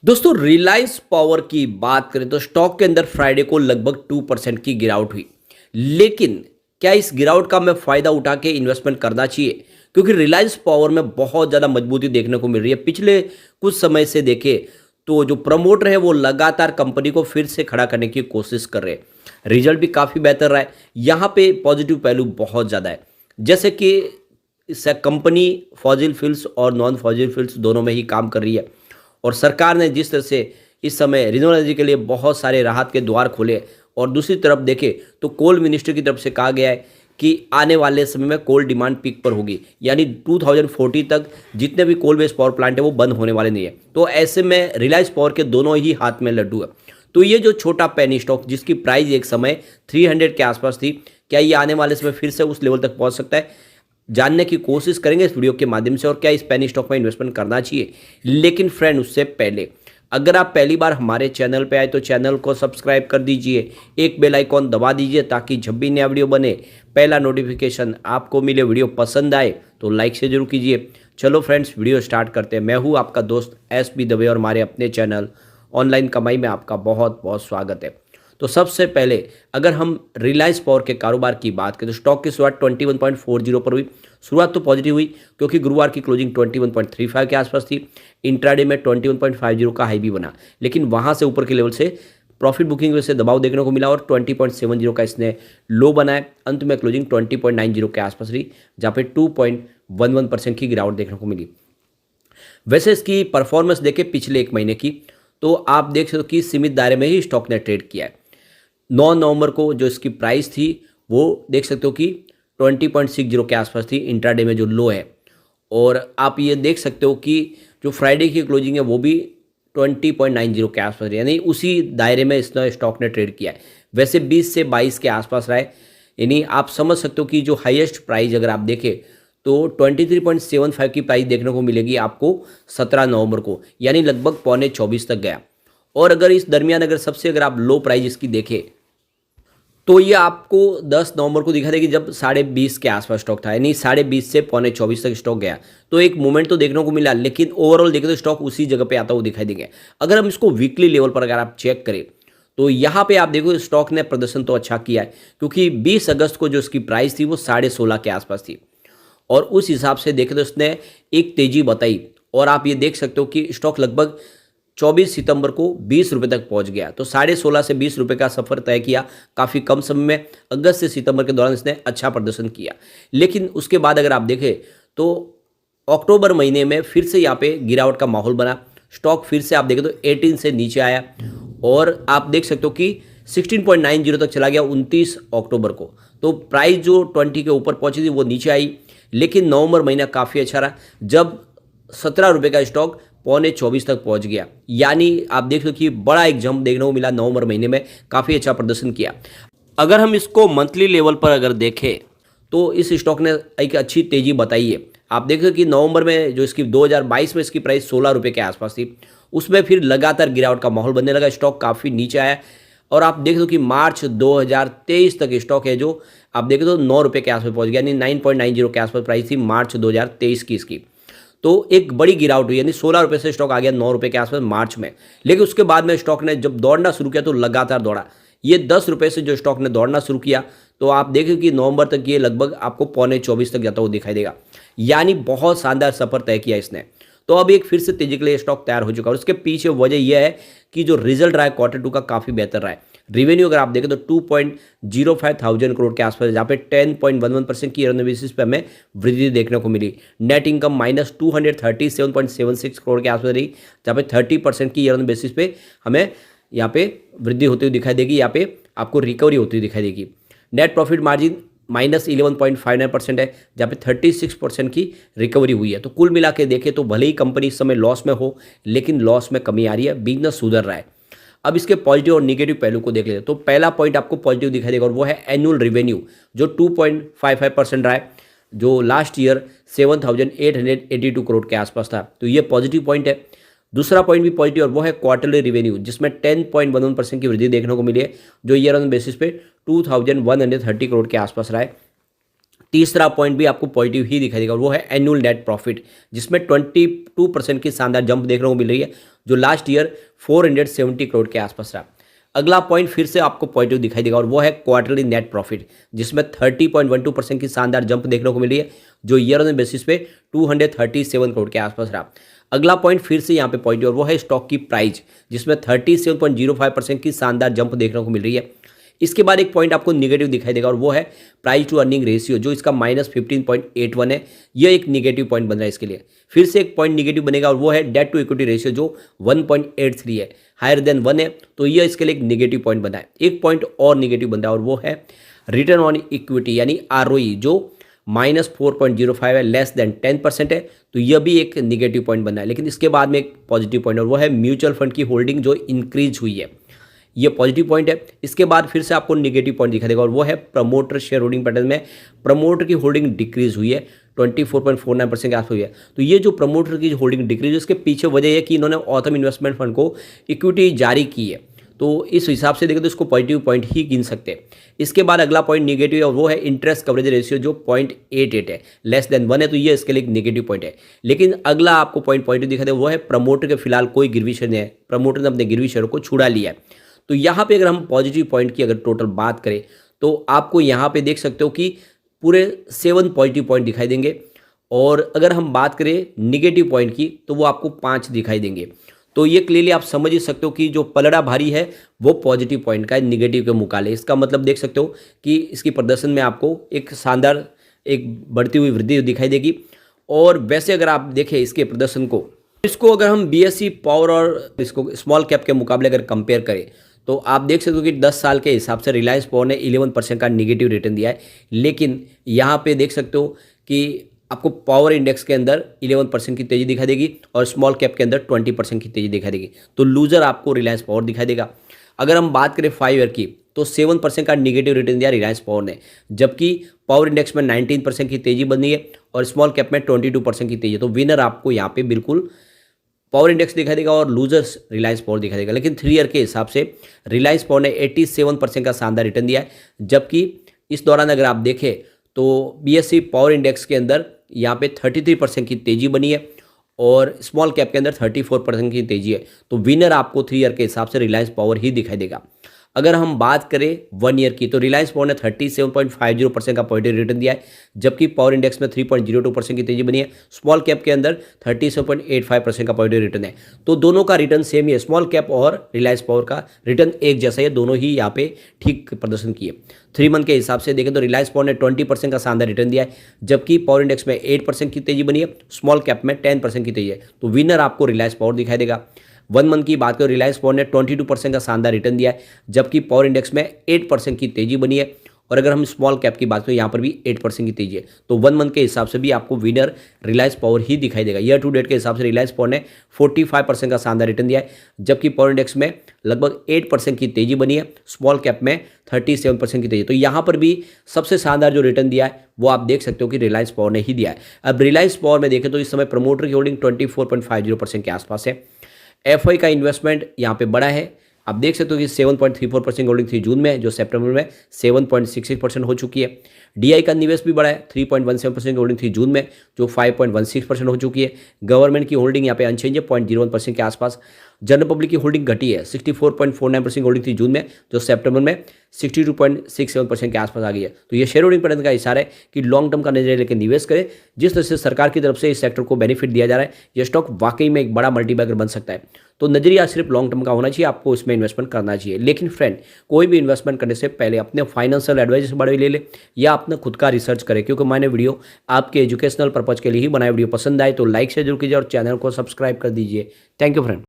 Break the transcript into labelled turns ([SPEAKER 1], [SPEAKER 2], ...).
[SPEAKER 1] दोस्तों रिलायंस पावर की बात करें तो स्टॉक के अंदर फ्राइडे को लगभग 2% की गिरावट हुई। लेकिन क्या इस गिरावट का हमें फायदा उठा के इन्वेस्टमेंट करना चाहिए? क्योंकि रिलायंस पावर में बहुत ज़्यादा मजबूती देखने को मिल रही है। पिछले कुछ समय से देखें तो जो प्रमोटर है वो लगातार कंपनी को फिर से खड़ा करने की कोशिश कर रहे हैं। रिजल्ट भी काफ़ी बेहतर रहा है। यहाँ पे पॉजिटिव पहलू बहुत ज़्यादा है। जैसे कि इससे कंपनी फॉजिल फ्यूल्स और नॉन फॉजिल फ्यूल्स दोनों में ही काम कर रही है। और सरकार ने जिस तरह से इस समय रिन्यूएबल एनर्जी के लिए बहुत सारे राहत के द्वार खोले और दूसरी तरफ देखें तो कोल मिनिस्ट्री की तरफ से कहा गया है कि आने वाले समय में कोल डिमांड पीक पर होगी, यानी 2040 तक जितने भी कोल बेस्ड पावर प्लांट है वो बंद होने वाले नहीं है। तो ऐसे में रिलायंस पावर के दोनों ही हाथ में लड्डू है। तो ये जो छोटा पेनी स्टॉक जिसकी प्राइस एक समय 300 के आसपास थी, क्या ये आने वाले समय फिर से उस लेवल तक पहुंच सकता है? जानने की कोशिश करेंगे इस वीडियो के माध्यम से, और क्या इस पेनी स्टॉक में इन्वेस्टमेंट करना चाहिए। लेकिन फ्रेंड उससे पहले अगर आप पहली बार हमारे चैनल पे आए तो चैनल को सब्सक्राइब कर दीजिए, एक बेल आइकॉन दबा दीजिए ताकि जब भी नया वीडियो बने पहला नोटिफिकेशन आपको मिले। वीडियो पसंद आए तो लाइक से जरूर कीजिए। चलो फ्रेंड्स वीडियो स्टार्ट करते हैं। मैं हूँ आपका दोस्त एस बी दवे और हमारे अपने चैनल ऑनलाइन कमाई में आपका बहुत बहुत स्वागत है। तो सबसे पहले अगर हम रिलायंस पावर के कारोबार की बात करें तो स्टॉक की शुरुआत 21.40 पर हुई। शुरुआत तो पॉजिटिव हुई क्योंकि गुरुवार की क्लोजिंग 21.35 के आसपास थी। इंट्राडे में 21.50 का हाई भी बना, लेकिन वहां से ऊपर के लेवल से प्रॉफिट बुकिंग वजह से दबाव देखने को मिला और 20.70 का इसने लो बनाया। अंत में क्लोजिंग 20.90 के आसपास रही, जहाँ पे 2.11% की गिरावट देखने को मिली। वैसे इसकी परफॉर्मेंस देखे पिछले एक महीने की तो आप देख सकते हो कि सीमित दायरे में ही स्टॉक ने ट्रेड किया है। 9 नवंबर को जो इसकी प्राइस थी वो देख सकते हो कि 20.60 के आसपास थी, इंट्राडे में जो लो है। और आप ये देख सकते हो कि जो फ्राइडे की क्लोजिंग है वो भी 20.90 के आसपास रही, यानी उसी दायरे में इसने स्टॉक ने ट्रेड किया है। वैसे 20 से 22 के आसपास रहा है, यानी आप समझ सकते हो कि जो हाईएस्ट प्राइस अगर आप देखें तो 23.75 की प्राइस देखने को मिलेगी आपको 17 नवंबर को, यानी लगभग 23.25 तक गया। और अगर इस दरमियान अगर सबसे अगर आप लो प्राइस इसकी देखें तो ये आपको 10 नवंबर को दिखा देगी जब 20.5 के आसपास स्टॉक था, यानी 20.5 से 23.25 तक स्टॉक गया। तो एक मूवमेंट तो देखने को मिला, लेकिन ओवरऑल देखें तो स्टॉक उसी जगह पे आता हुआ दिखाई देंगे। अगर हम इसको वीकली लेवल पर अगर आप चेक करें तो यहाँ पे आप देखो स्टॉक ने प्रदर्शन तो अच्छा किया है, क्योंकि 20 अगस्त को जो इसकी प्राइस थी वो 16.5 के आसपास थी और उस हिसाब से देखें तो इसने एक तेजी बताई। और आप ये देख सकते हो कि स्टॉक लगभग 24 सितंबर को 20 रुपये तक पहुंच गया। तो 16.5 से 20 रुपये का सफर तय किया काफ़ी कम समय में। अगस्त से सितंबर के दौरान इसने अच्छा प्रदर्शन किया, लेकिन उसके बाद अगर आप देखें तो अक्टूबर महीने में फिर से यहाँ पे गिरावट का माहौल बना। स्टॉक फिर से आप देखें तो 18 से नीचे आया और आप देख सकते हो कि 16.90 तक चला गया 29 अक्टूबर को। तो प्राइस जो 20 के ऊपर पहुंची थी वो नीचे आई, लेकिन नवंबर महीना काफ़ी अच्छा रहा जब 17 रुपये का स्टॉक 23.25 तक पहुंच गया। यानी आप देख लो कि बड़ा एक जंप देखने को मिला, नवंबर महीने में काफ़ी अच्छा प्रदर्शन किया। अगर हम इसको मंथली लेवल पर अगर देखें तो इस स्टॉक ने एक अच्छी तेजी बताई है। आप देखो कि नवंबर में जो इसकी 2022 में इसकी प्राइस 16 रुपये के आसपास थी, उसमें फिर लगातार गिरावट का माहौल बनने लगा, स्टॉक काफ़ी नीचे आया। और आप देख दो कि मार्च 2023 तक स्टॉक है जो आप देखें तो 9 रुपये के आसपास पहुंच गया, यानी 9.90 के आसपास प्राइस थी मार्च 2023 की इसकी। तो एक बड़ी गिरावट हुई, यानी 16 रुपये से स्टॉक आ गया 9 रुपये के आसपास मार्च में। लेकिन उसके बाद में स्टॉक ने जब दौड़ना शुरू किया तो लगातार दौड़ा। ये 10 रुपये से जो स्टॉक ने दौड़ना शुरू किया तो आप देखें कि नवंबर तक ये लगभग आपको 23.24 तक जाता हुआ दिखाई देगा, यानी बहुत शानदार सफर तय किया इसने। तो अब एक फिर से तेजी के लिए स्टॉक तैयार हो चुका है। और उसके पीछे वजह यह है कि जो रिजल्ट रहा है Q2 का काफ़ी बेहतर रहा है। रेवेन्यू अगर आप देखें तो 2.05 थाउजेंड करोड़ के आसपास, जहाँ पे 10.11% की ईयर बेसिस पे हमें वृद्धि देखने को मिली। नेट इनकम -237.76 करोड़ के आसपास रही, जहाँ पे 30% की ईयर बेसिस पे हमें यहाँ पे वृद्धि होती हुई दिखाई देगी। यहाँ पे आपको रिकवरी होती हुई दिखाई देगी। नेट प्रॉफिट मार्जिन -11.59% है, जहाँ पे 36% की रिकवरी हुई है। तो कुल मिला के देखें तो भले ही कंपनी इस समय लॉस में हो, लेकिन लॉस में कमी आ रही है, बिजनेस सुधर रहा है। अब इसके पॉजिटिव और निगेटिव पहलू को देख लेते हैं। तो पहला पॉइंट आपको पॉजिटिव दिखाई देगा और वो है एनुअल रेवेन्यू जो 2.55% रहा है, जो लास्ट ईयर 7,882 करोड़ के आसपास था। तो ये पॉजिटिव पॉइंट है। दूसरा पॉइंट भी पॉजिटिव और वो है क्वार्टरली रेवेन्यू, जिसमें 10.11% की वृद्धि देखने को मिली है, जो ईयर ऑन बेसिस पे 2,130 करोड़ के आसपास रहा है। तीसरा पॉइंट भी आपको पॉजिटिव ही दिखाई देगा और वो है एनुअल नेट प्रॉफिट, जिसमें 22% की शानदार जंप देखने को मिल रही है, जो लास्ट ईयर 470 करोड़ के आसपास रहा। अगला पॉइंट फिर से आपको पॉजिटिव दिखाई देगा और वो है क्वार्टरली नेट प्रॉफिट, जिसमें 30.12% की शानदार जंप देखने को मिल रही है, जो ईयर ऑन बेसिस पे 237 करोड़ के आसपास रहा। अगला पॉइंट फिर से यहाँ पे पॉजिटिव और वो है स्टॉक की प्राइस, जिसमें 37.05% की शानदार जंप देखने को मिल रही है। इसके बाद एक पॉइंट आपको निगेटिव दिखाई देगा और वो है प्राइस टू अर्निंग रेशियो, जो इसका -15.81 है। यह एक निगेटिव पॉइंट बन रहा है इसके लिए। फिर से एक पॉइंट निगेटिव बनेगा और वो है डेट टू इक्विटी रेशियो, जो 1.83 है, हायर देन 1 है, तो यह इसके लिए एक निगेटिव पॉइंट बना है। एक पॉइंट और निगेटिव बन रहा है और वो है रिटर्न ऑन इक्विटी यानी ROE, जो -4.05 है, लेस देन 10% है, तो यह भी एक निगेटिव पॉइंट बना है। लेकिन इसके बाद में एक पॉजिटिव पॉइंट और वो है म्यूचुअल फंड की होल्डिंग जो इंक्रीज हुई है, ये पॉजिटिव पॉइंट है। इसके बाद फिर से आपको निगेटिव पॉइंट दिखा देगा और वो है प्रमोटर शेयर होल्डिंग पैटर्न में प्रमोटर की होल्डिंग डिक्रीज हुई है, 24.49% के आसपास हुई है। तो ये जो प्रमोटर की होल्डिंग डिक्रीज है, इसके पीछे वजह है कि इन्होंने ऑथम इन्वेस्टमेंट फंड को इक्विटी जारी की है, तो इस हिसाब से देखें तो इसको पॉजिटिव पॉइंट ही गिन सकते हैं। इसके बाद अगला पॉइंट निगेटिव है और वो है इंटरेस्ट कवरेज रेशियो, जो 0.88 है, लेस देन 1 है, तो ये इसके लिए एक निगेटिव पॉइंट है। लेकिन अगला आपको पॉइंट पॉजिटिव दिखा दे वो है प्रमोटर के फिलहाल कोई गिरवी शेयर नहीं है, प्रमोटर ने अपने गिरवी शेयर को छुड़ा लिया है। तो यहाँ पे अगर हम पॉजिटिव पॉइंट की अगर टोटल बात करें तो आपको यहाँ पे देख सकते हो कि पूरे 7 पॉजिटिव पॉइंट दिखाई देंगे, और अगर हम बात करें निगेटिव पॉइंट की तो वो आपको 5 दिखाई देंगे। तो ये क्लियरली आप समझ ही सकते हो कि जो पलड़ा भारी है वो पॉजिटिव पॉइंट का है निगेटिव के मुकाबले। इसका मतलब देख सकते हो कि इसकी प्रदर्शन में आपको एक शानदार एक बढ़ती हुई वृद्धि दिखाई देगी। और वैसे अगर आप देखें इसके प्रदर्शन को, इसको अगर हम BSE पावर और इसको स्मॉल कैप के मुकाबले अगर कंपेयर करें तो आप देख सकते हो कि 10 साल के हिसाब से रिलायंस पावर ने 11% का निगेटिव रिटर्न दिया है। लेकिन यहाँ पे देख सकते हो कि आपको पावर इंडेक्स के अंदर 11% की तेज़ी दिखाई देगी और स्मॉल कैप के अंदर 20% की तेज़ी दिखाई देगी। तो लूजर आपको रिलायंस पावर दिखाई देगा। अगर हम बात करें 5 ईयर की तो 7% का निगेटिव रिटर्न दिया रिलायंस पावर ने, जबकि पावर इंडेक्स में 19% की तेज़ी बनी है और स्मॉल कैप में 22% की तेज़ी है। तो विनर आपको यहाँ पे बिल्कुल पावर इंडेक्स दिखाई देगा और लूजर्स रिलायंस पावर दिखाई देगा। लेकिन 3 ईयर के हिसाब से रिलायंस पावर ने 87% का शानदार रिटर्न दिया है, जबकि इस दौरान अगर आप देखें तो BSE पावर इंडेक्स के अंदर यहाँ पे 33% की तेज़ी बनी है और स्मॉल कैप के अंदर 34% की तेज़ी है। तो विनर आपको 3 ईयर के हिसाब से रिलायंस पावर ही दिखाई देगा। अगर हम बात करें 1 ईयर की तो रिलायंस पावर ने 37.50% का पॉजिटिव रिटर्न दिया है, जबकि पावर इंडेक्स में 3.02% की तेजी बनी है। स्मॉल कैप के अंदर 37.85% का पॉजिटिव रिटर्न है। तो दोनों का रिटर्न सेम ही है, स्मॉल कैप और रिलायंस पावर का रिटर्न एक जैसा है, दोनों ही यहाँ पे ठीक प्रदर्शन किए। 3 मंथ के हिसाब से देखें तो रिलायंस पावर ने 20% का शानदार रिटर्न दिया है, जबकि पावर इंडेक्स में 8% की तेजी बनी है, स्मॉल कैप में 10% की तेजी है। तो विनर आपको रिलायंस पावर दिखाई देगा। 1 मंथ की बात करें रिलायंस पावर ने 22% का शानदार रिटर्न दिया है, जबकि पावर इंडेक्स में 8% की तेजी बनी है। और अगर हम स्मॉल कैप की बात करें यहाँ पर भी 8% की तेजी है। तो 1 मंथ के हिसाब से भी आपको विनर रिलायंस पावर ही दिखाई देगा। ईयर टू डेट के हिसाब से रिलायंस पावर ने 45% का शानदार रिटर्न दिया है, जबकि पावर इंडेक्स में लगभग 8% की तेजी बनी है, स्मॉल कैप में 37% की तेजी। तो यहाँ पर भी सबसे शानदार जो रिटर्न दिया है वो आप देख सकते हो कि रिलायंस पावर ने ही दिया है। अब रिलायंस पावर में देखें तो इस समय प्रमोटर की होल्डिंग 24.50% के आसपास है। FI का इन्वेस्टमेंट यहाँ पे बड़ा है, आप देख सकते हो कि 7.34% होल्डिंग थी जून में, जो सितंबर में 7.66% हो चुकी है। DI का निवेश भी बड़ा है, 3.17% होल्डिंग थी जून में, जो 5.16% हो चुकी है। गवर्नमेंट की होल्डिंग यहाँ पे अनचेंज है, 0.01% के आसपास। जनरल पब्लिक की होल्डिंग घटी है, 64.49% होल्डिंग थी जून में, जो सितंबर में 62.67% के आसपास आ गई है। तो ये शेयर होल्डिंग पैटर्न का इशारा है कि लॉन्ग टर्म का नजरिया लेकर निवेश करें। जिस तरह से सरकार की तरफ से इस सेक्टर को बेनिफिट दिया जा रहा है, ये स्टॉक वाकई में एक बड़ा मल्टीबैगर बन सकता है। तो नजरिया सिर्फ लॉन्ग टर्म का होना चाहिए, आपको इसमें इन्वेस्टमेंट करना चाहिए। लेकिन फ्रेंड, कोई भी इन्वेस्टमेंट करने से पहले अपने फाइनेंशियल एडवाइजर से बड़े ले ले या अपना खुद का रिसर्च करें, क्योंकि मैंने वीडियो आपके एजुकेशनल पर्पज के लिए ही बनाया। वीडियो पसंद आए तो लाइक शेयर जरूर कीजिए और चैनल को सब्सक्राइब कर दीजिए। Thank you friend.